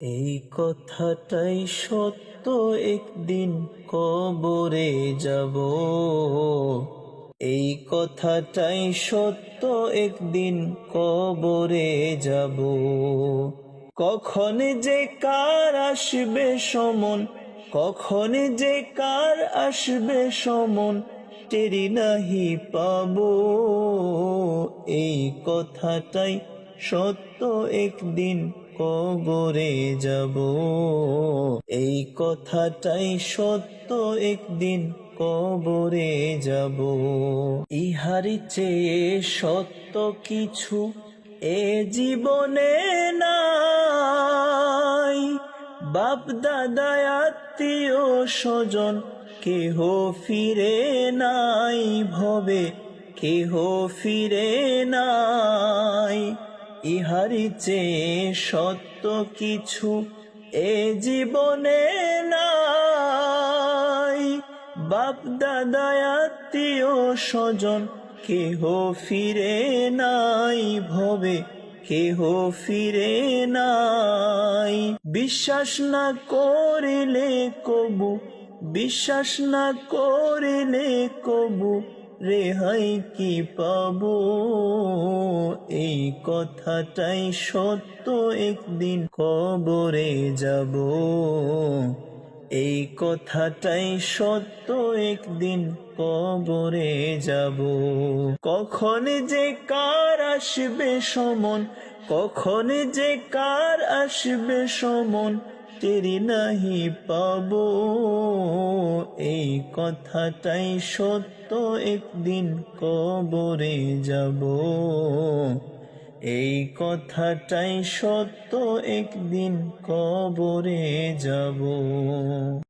এই কথাটাই সত্য, একদিন কবরে যাব। এই কথাটাই সত্য, একদিন কবরে যাব। কখন যে কার আসবে সমন, কখন যে কার আসবে সমন, টেরি নাহি পাবো। এই কথাটাই সত্য, একদিন কবরে যাব। এই কথাটাই সত্য, একদিন কবরে যাব। ইহারি চেয়ে সত্য কিছু এ জীবনে নাই। বাপ দাদা আত্মীয় স্বজন কেহ ফিরে নাই, ভবে কেহ ফিরে নাই। ইহারি চেয়ে সত্য কিছু এ জীবনে নাই। বাপ দাদা আত্মীয় স্বজন কেহ ফিরে নাই, ভবে কেহ ফিরে নাই। বিশ্বাস না করিলে কবু, বিশ্বাস না করিলে কবু, রেহাই কি পাবো। এই কথাটাই সত্য, একদিন কবরে যাব। এই কথাটাই সত্য, একদিন কবরে যাব। কখন যে কার আসবে সমন, কখন যে কার আসবে সমন, টেরি নাহি পাবো। এই কথাটাই সত্য, একদিন কবরে যাব। এই কথাটাই সত্য, একদিন কবরে যাব।